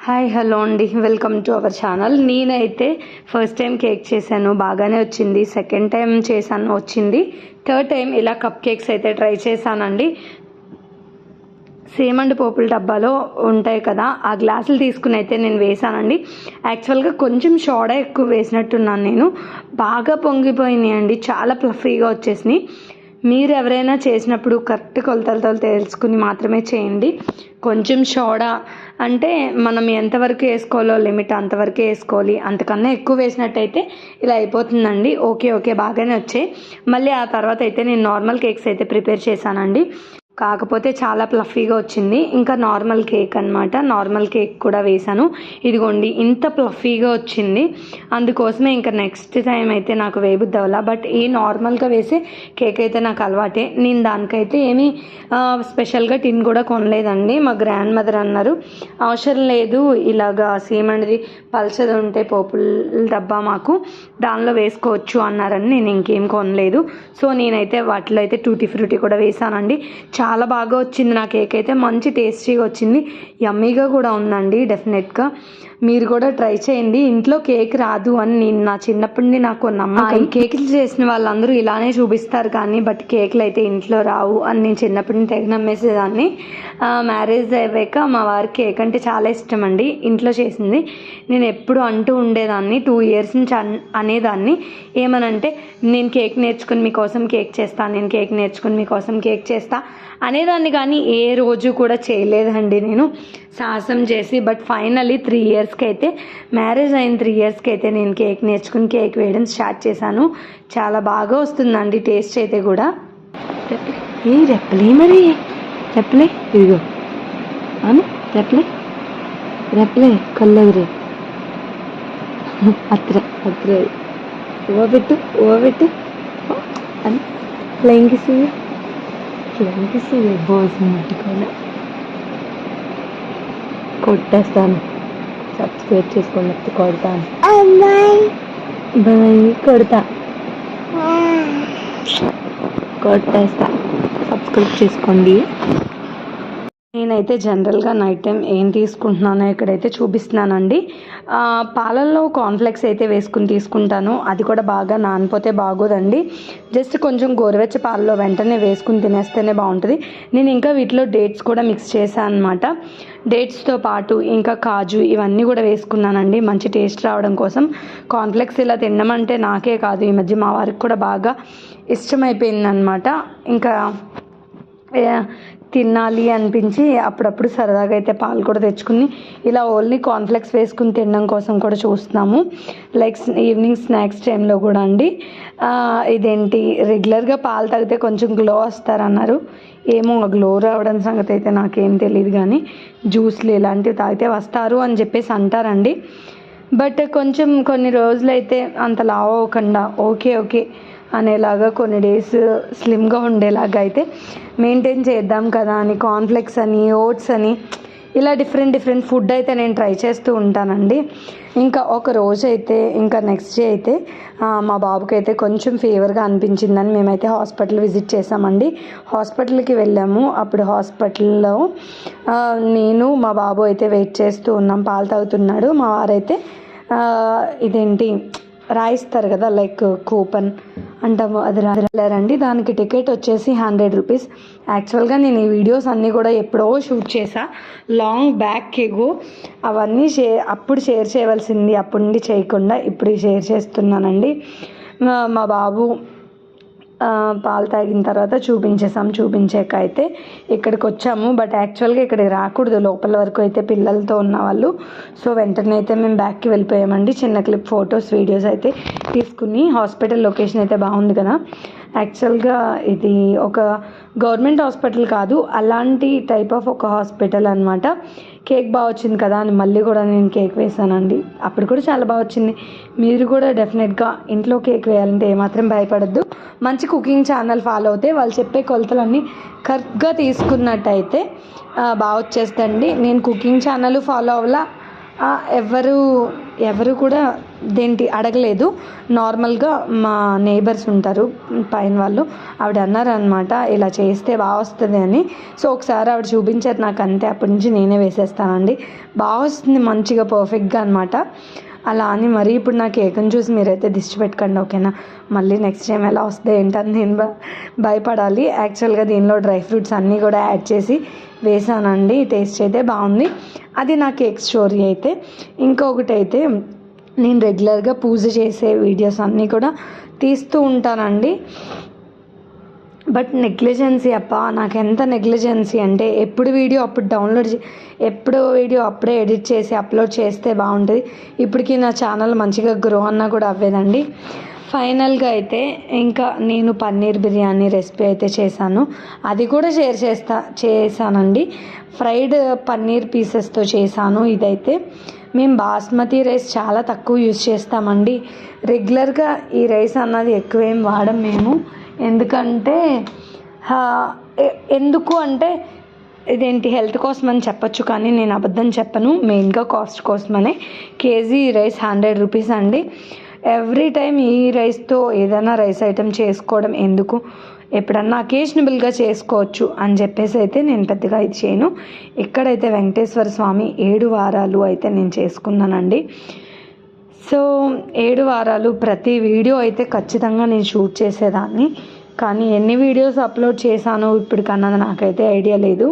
Hi hello అండి, welcome to our channel. నేనైతే first time cake చేశాను, బాగానే వచ్చింది. సెకండ్ టైం చేశాను, వచ్చింది. థర్డ్ టైం ఇలా కప్ కేక్స్ అయితే ట్రై చేశానండి. సేమ్ అండ్ పోపుల డబ్బాలో ఉంటాయి కదా, ఆ గ్లాసులు తీసుకుని అయితే నేను వేసానండి. యాక్చువల్గా కొంచెం సోడా ఎక్కువ వేసినట్టున్నాను నేను. బాగా పొంగిపోయినాయి అండి, చాలా ఫ్లఫీగా వచ్చేసినాయి. మీరు ఎవరైనా చేసినప్పుడు కరెక్ట్ కొలతలతో తెలుసుకుని మాత్రమే చేయండి. కొంచెం సోడా అంటే మనం ఎంతవరకు వేసుకోవాలో లిమిట్ అంతవరకే వేసుకోవాలి. అంతకన్నా ఎక్కువ వేసినట్టయితే ఇలా అయిపోతుందండి. ఓకే బాగానే వచ్చాయి. మళ్ళీ ఆ తర్వాత అయితే నేను నార్మల్ కేక్స్ అయితే ప్రిపేర్ చేశానండి. కాకపోతే చాలా ఫ్లఫీగా వచ్చింది. ఇంకా నార్మల్ కేక్ అనమాట, నార్మల్ కేక్ కూడా వేశాను. ఇదిగోండి ఇంత ఫ్లఫీగా వచ్చింది. అందుకోసమే ఇంకా నెక్స్ట్ టైం అయితే నాకు వేయబుద్ది అవ్వాల. బట్ ఈ నార్మల్గా వేసే కేక్ అయితే నాకు అలవాటే. నేను దానికైతే ఏమీ స్పెషల్గా టిన్ కూడా కొనలేదండి. మా గ్రాండ్ మదర్ అన్నారు అవసరం లేదు, ఇలాగా సేమండిది పల్చది ఉంటే పోపుల డబ్బా మాకు దానిలో వేసుకోవచ్చు అన్నారని నేను ఇంకేం కొనలేదు. సో నేనైతే వాటిలో అయితే టూటీ ఫ్రూటీ కూడా వేసానండి. చాలా బాగా వచ్చింది. నా కేక్ అయితే మంచి టేస్టీగా వచ్చింది, యమ్మీగా కూడా ఉందండి. డెఫినెట్గా మీరు కూడా ట్రై చేయండి. ఇంట్లో కేక్ రాదు అని నేను నా చిన్నప్పటి నుండి నాకు నమ్మకం. కేకులు చేసిన వాళ్ళందరూ ఇలానే చూపిస్తారు కానీ బట్ కేకులు అయితే ఇంట్లో రావు అని నేను చిన్నప్పటి నుండి తెగ నమ్మేసేదాన్ని. మ్యారేజ్ అయ్యాక మా వారికి కేక్ అంటే చాలా ఇష్టం అండి. ఇంట్లో చేసింది నేను ఎప్పుడు అంటూ ఉండేదాన్ని, 2 years నుంచి అనేదాన్ని. ఏమనంటే నేను కేక్ నేర్చుకుని మీకోసం కేక్ చేస్తాను, నేను కేక్ నేర్చుకుని మీకోసం కేక్ చేస్తా అనేదాన్ని. కానీ ఏ రోజు కూడా చేయలేదండి నేను సాహసం చేసి. బట్ ఫైనల్లీ 3 yearsకి అయితే, మ్యారేజ్ అయిన 3 yearsకి అయితే నేను కేక్ నేర్చుకుని కేక్ వేయడం స్టార్ట్ చేశాను. చాలా బాగా వస్తుందండి టేస్ట్ అయితే కూడా. రెప్పలే మరి రెప్పలే, ఇదిగో అవును రెప్పలే కొల్లెదిరే అత్ర ఓవెట్టు అని ఫ్లయింగ్ కిస్ బోస్ ముట్టుకోలే కొట్టేస్తాను. సబ్స్క్రైబ్ చేసుకోండి, కొడతాను. బాయ్ కొడతా, కొట్టేస్తా. సబ్స్క్రైబ్ చేసుకోండి. నేనైతే జనరల్గా నైట్ టైం ఏం తీసుకుంటున్నానో ఇక్కడైతే చూపిస్తున్నానండి. పాలల్లో కార్న్ఫ్లెక్స్ అయితే వేసుకుని తీసుకుంటాను. అది కూడా బాగా నానిపోతే బాగోదండి. జస్ట్ కొంచెం గోరువెచ్చ పాలలో వెంటనే వేసుకుని తినేస్తేనే బాగుంటుంది. నేను ఇంకా వీటిలో డేట్స్ కూడా మిక్స్ చేశాను అనమాట. డేట్స్తో పాటు ఇంకా కాజు ఇవన్నీ కూడా వేసుకున్నానండి మంచి టేస్ట్ రావడం కోసం. కార్న్ఫ్లెక్స్ ఇలా తినడం అంటే నాకే కాదు, ఈ మధ్య మా వారికి కూడా బాగా ఇష్టమైపోయిందనమాట. ఇంకా తినాలి అనిపించి అప్పుడప్పుడు సరదాగా అయితే పాలు కూడా తెచ్చుకుని ఇలా ఓన్లీ కార్న్ఫ్లెక్స్ వేసుకుని తినడం కోసం కూడా చూస్తున్నాము. లైక్ ఈవినింగ్ స్నాక్స్ టైంలో కూడా అండి. ఇదేంటి రెగ్యులర్గా పాలు తాగితే కొంచెం గ్లో వస్తారన్నారు. ఏమో గ్లో రావడం సంగతి అయితే నాకేం తెలియదు, కానీ జ్యూస్లు ఇలాంటివి తాగితే వస్తారు అని చెప్పేసి అంటారండి. బట్ కొంచెం కొన్ని రోజులైతే అంత లావు అవ్వకుండా ఓకే అనేలాగా కొన్ని డేస్ స్లిమ్గా ఉండేలాగా అయితే మెయింటైన్ చేద్దాం కదా అని కార్న్ఫ్లెక్స్ అని ఓట్స్ అని ఇలా డిఫరెంట్ ఫుడ్ అయితే నేను ట్రై చేస్తూ ఉంటానండి. ఇంకా ఒక రోజు అయితే ఇంకా నెక్స్ట్ డే అయితే మా బాబుకి అయితే కొంచెం ఫీవర్గా అనిపించిందని మేమైతే హాస్పిటల్ విజిట్ చేసామండి. హాస్పిటల్కి వెళ్ళాము. అప్పుడు హాస్పిటల్లో నేను మా బాబు అయితే వెయిట్ చేస్తూ ఉన్నాం. పాలు తాగుతున్నాడు. మా వారైతే ఇదేంటి రాయిస్తారు కదా, లైక్ కూపన్ అంటాము, అది రారండి. దానికి టికెట్ వచ్చేసి 100 rupees. యాక్చువల్గా నేను ఈ వీడియోస్ అన్నీ కూడా ఎప్పుడో షూట్ చేసా, లాంగ్ బ్యాక్ ఎగో. అవన్నీ అప్పుడు షేర్ చేయవలసింది, అప్పటి నుండి చేయకుండా ఇప్పుడు షేర్ చేస్తున్నానండి. మా బాబు పాలు తాగిన తర్వాత చూపించాక అయితే ఇక్కడికి వచ్చాము. బట్ యాక్చువల్గా ఇక్కడికి రాకూడదు, లోపల వరకు అయితే పిల్లలతో ఉన్నవాళ్ళు. సో వెంటనే అయితే మేము బ్యాక్కి వెళ్ళిపోయామండి. చిన్న క్లిప్ ఫొటోస్ వీడియోస్ అయితే తీసుకుని. హాస్పిటల్ లొకేషన్ అయితే బాగుంది కదా. యాక్చువల్గా ఇది ఒక గవర్నమెంట్ హాస్పిటల్ కాదు, అలాంటి టైప్ ఆఫ్ ఒక హాస్పిటల్ అనమాట. కేక్ బాగా వచ్చింది కదా అని మళ్ళీ కూడా నేను కేక్ వేసానండి. అప్పుడు కూడా చాలా బాగా వచ్చింది. మీరు కూడా డెఫినెట్గా ఇంట్లో కేక్ వేయాలంటే ఏమాత్రం భయపడద్దు. మంచి కుకింగ్ ఛానల్ ఫాలో అవుతే వాళ్ళు చెప్పే కొలతలన్నీ కరెక్ట్గా తీసుకున్నట్టయితే బాగా వచ్చేస్తండి. నేను కుకింగ్ ఛానల్ ఫాలో అవ్వాలా, ఎవరు కూడా దేంటి అడగలేదు. నార్మల్గా మా నేబర్స్ ఉంటారు పైన వాళ్ళు, ఆవిడ అన్నారనమాట ఇలా చేస్తే బాగా వస్తుంది అని. సో ఒకసారి ఆవిడ చూపించారు నాకు, అంతే. అప్పటి నుంచి నేనే వేసేస్తానండి. బాగా వస్తుంది మంచిగా పర్ఫెక్ట్గా అనమాట. అలా అని మరీ ఇప్పుడు నా కేక్ని చూసి మీరైతే దిష్టి పెట్టకండి, ఓకేనా? మళ్ళీ నెక్స్ట్ టైం ఎలా వస్తుంది ఏంటని నేను భయపడాలి. యాక్చువల్గా దీనిలో డ్రై ఫ్రూట్స్ అన్నీ కూడా యాడ్ చేసి వేసానండి. టేస్ట్ అయితే బాగుంది. అది నా కేక్ స్టోరీ అయితే. ఇంకొకటి అయితే, నేను రెగ్యులర్గా పూజ చేసే వీడియోస్ అన్నీ కూడా తీస్తూ ఉంటానండి. బట్ నెగ్లిజెన్సీ నాకు ఎంత నెగ్లిజెన్సీ అంటే, ఎప్పుడు వీడియో అప్పుడు ఎప్పుడు వీడియో అప్పుడే ఎడిట్ చేసి అప్లోడ్ చేస్తే బాగుంటుంది. ఇప్పటికీ నా ఛానల్ మంచిగా గ్రో అన్నా కూడా అవ్వేదండి. ఫైనల్గా అయితే ఇంకా నేను పన్నీర్ బిర్యానీ రెసిపీ అయితే చేశాను. అది కూడా షేర్ చేశానండి. ఫ్రైడ్ పన్నీర్ పీసెస్తో చేశాను. ఇదైతే మేము బాస్మతి రైస్ చాలా తక్కువ యూజ్ చేస్తామండి. రెగ్యులర్గా ఈ రైస్ అన్నది ఎక్కువేం వాడం మేము. ఎందుకు అంటే ఇదేంటి హెల్త్ కోసం అని చెప్పచ్చు, కానీ నేను అబద్ధం చెప్పను. మెయిన్గా కాస్ట్ కోసమనే. కేజీ రైస్ 100 రూపీస్ అండి. ఎవ్రీ టైం ఈ రైస్తో ఏదైనా రైస్ ఐటెం చేసుకోవడం ఎందుకు, ఎప్పుడన్నా అకేషనబుల్గా చేసుకోవచ్చు అని చెప్పేసి అయితే నేను పెద్దగా ఇది చేయను. ఇక్కడైతే వెంకటేశ్వర స్వామి 7 వారాలు అయితే నేను చేసుకున్నానండి. సో 7 వారాలు ప్రతి వీడియో అయితే ఖచ్చితంగా నేను షూట్ చేసేదాన్ని, కానీ ఎన్ని వీడియోస్ అప్లోడ్ చేశానో ఇప్పటికన్నది నాకైతే ఐడియా లేదు.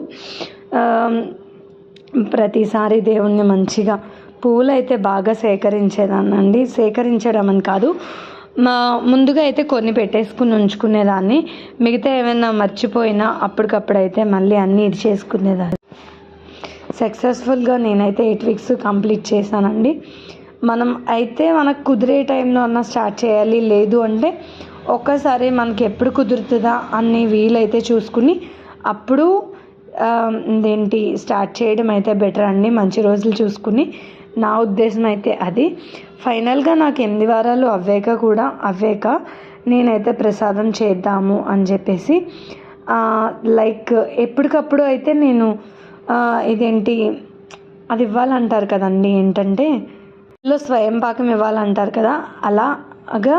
ప్రతిసారి దేవుణ్ణి మంచిగా పూలు అయితే బాగా సేకరించేదాన్నండి. సేకరించడం అని కాదు, ముందుగా అయితే కొన్ని పెట్టేసుకుని ఉంచుకునేదాన్ని. మిగతా ఏమైనా మర్చిపోయినా అప్పటికప్పుడైతే మళ్ళీ అన్నీ ఇది చేసుకునేదాన్ని. సక్సెస్ఫుల్గా నేనైతే 8 వీక్స్ కంప్లీట్ చేశానండి. మనకు కుదిరే టైంలో అన్నా స్టార్ట్ చేయాలి. లేదు అంటే ఒక్కసారి మనకి ఎప్పుడు కుదురుతుందా అన్ని వీలైతే చూసుకుని అప్పుడు స్టార్ట్ చేయడం అయితే బెటర్ అండి, మంచి రోజులు చూసుకుని. నా ఉద్దేశం అయితే అది. ఫైనల్గా నాకు 8 వారాలు అవ్వాక నేనైతే ప్రసాదం చేద్దాము అని చెప్పేసి లైక్ ఎప్పటికప్పుడు అయితే నేను అది ఇవ్వాలంటారు కదండి, ఏంటంటే స్వయం పాకం ఇవ్వాలంటారు కదా. అలాగా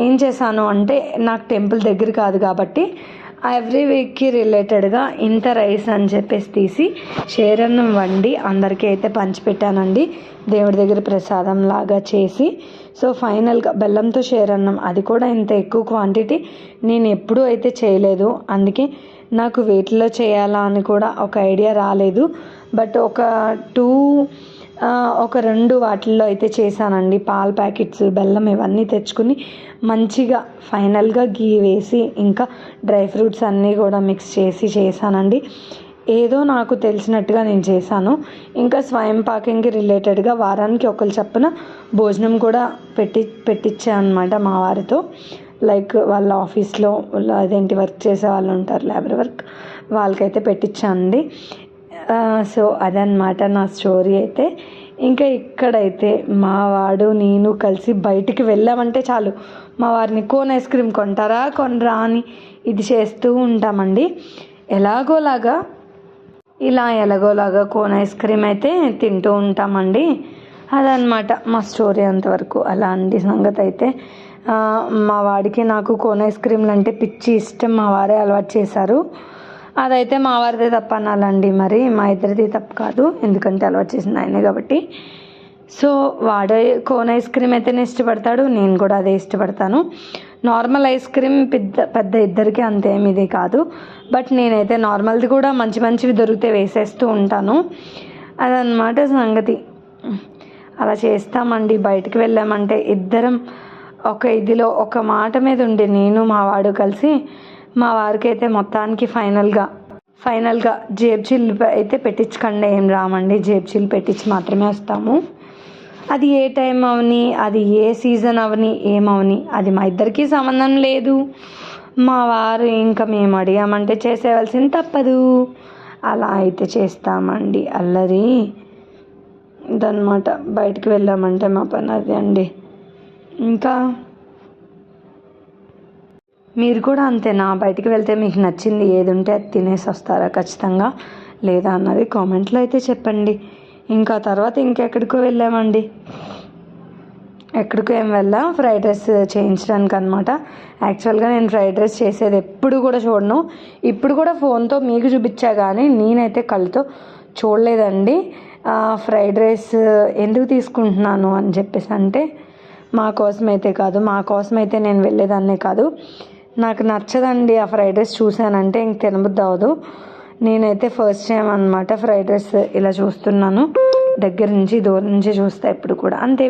ఏం చేశాను అంటే, నాకు టెంపుల్ దగ్గర కాదు కాబట్టి ఎవ్రీ వీక్కి రిలేటెడ్గా ఇంత రైస్ అని చెప్పేసి తీసి షేరన్నం వండి అందరికీ అయితే పంచిపెట్టానండి, దేవుడి దగ్గర ప్రసాదం లాగా చేసి. సో ఫైనల్గా బెల్లంతో షేరన్నం, అది కూడా ఇంత ఎక్కువ క్వాంటిటీ నేను ఎప్పుడూ అయితే చేయలేదు. అందుకే నాకు వీటిలో చేయాలా అని కూడా ఒక ఐడియా రాలేదు. బట్ ఒక 2 వాటిల్లో అయితే చేశానండి. పాల ప్యాకెట్స్, బెల్లం ఇవన్నీ తెచ్చుకుని మంచిగా ఫైనల్గా గీ వేసి ఇంకా డ్రై ఫ్రూట్స్ అన్నీ కూడా మిక్స్ చేసి చేశానండి. ఏదో నాకు తెలిసినట్టుగా నేను చేశాను. ఇంకా స్వయం పాకంకి రిలేటెడ్గా వారానికి ఒకరు చప్పున భోజనం కూడా పెట్టించాను అనమాట మా వారితో. లైక్ వాళ్ళ ఆఫీస్లో వర్క్ చేసే వాళ్ళు ఉంటారు, లేబర్ వర్క్, వాళ్ళకైతే పెట్టించానండి. సో అదనమాట నా స్టోరీ అయితే. ఇంకా ఇక్కడైతే మా వాడు నేను కలిసి బయటికి వెళ్ళామంటే చాలు, మా వారిని కోన్ ఐస్ క్రీమ్ కొంటారా కొనరా అని ఇది చేస్తూ ఉంటామండి. ఎలాగోలాగా కోన్ ఐస్ క్రీమ్ అయితే తింటూ ఉంటామండి. అదనమాట మా స్టోరీ అంతవరకు. అలాంటి సంగతి అయితే మా వాడికి నాకు కోన్ ఐస్ క్రీమ్లు అంటే పిచ్చి ఇష్టం, మా వారే అలవాటు చేశారు. అదైతే మా వారిదే తప్పు అనాలండి, మరి మా ఇద్దరిది తప్పు కాదు, ఎందుకంటే అలవాటు చేసింది ఆయనే కాబట్టి. సో వాడే కోన్ ఐస్ క్రీమ్ అయితేనే ఇష్టపడతాడు, నేను కూడా అదే ఇష్టపడతాను. నార్మల్ ఐస్ క్రీమ్ పెద్ద ఇద్దరికి అంతేమి ఇది కాదు. బట్ నేనైతే నార్మల్ది కూడా మంచివి దొరికితే వేసేస్తూ ఉంటాను. అదనమాట సంగతి. అలా చేస్తామండి. బయటికి వెళ్ళామంటే ఇద్దరం ఒక మాట మీద ఉండి నేను మా వాడు కలిసి, మా వారికి అయితే మొత్తానికి ఫైనల్గా జేబు చిల్లు అయితే పెట్టించకండి ఏం రామండి, జేబు చిల్లు పెట్టించి మాత్రమే వస్తాము. అది ఏ టైం అవని, అది ఏ సీజన్ అవని, ఏమవని, అది మా ఇద్దరికీ సంబంధం లేదు. మా వారు ఇంకా మేము అడిగామంటే చేసేవలసింది తప్పదు. అలా అయితే చేస్తామండి అల్లరి. ఇదన్నమాట, బయటికి వెళ్ళామంటే మా పని అది అండి. ఇంకా మీరు కూడా అంతేనా? బయటికి వెళ్తే మీకు నచ్చింది ఏది ఉంటే అది తినేసి వస్తారా ఖచ్చితంగా, లేదా అన్నది కామెంట్లో అయితే చెప్పండి. ఇంకా తర్వాత ఇంకెక్కడికో వెళ్ళామండి. ఎక్కడికో ఏం వెళ్ళాం, ఫ్రైడ్ రైస్ చేయించడానికి అనమాట. యాక్చువల్గా నేను ఫ్రైడ్ రైస్ చేసేది ఎప్పుడు కూడా చూడను. ఇప్పుడు కూడా ఫోన్తో మీకు చూపించా కానీ నేనైతే కళ్ళతో చూడలేదండి. ఫ్రైడ్ రైస్ ఎందుకు తీసుకుంటున్నాను అని చెప్పేసి అంటే మా కోసమైతే కాదు, మా కోసమైతే నేను వెళ్ళేదాన్నే కాదు. నాకు నచ్చదండి ఆ ఫ్రైడ్ రైస్ చూశానంటే ఇంక తినబుద్ధి అవ్వదు. నేనైతే ఫస్ట్ టైం అనమాట ఫ్రైడ్ రైస్ ఇలా చూస్తున్నాను. దగ్గర నుంచి దూరం నుంచి చూస్తా ఎప్పుడు కూడా అంతే.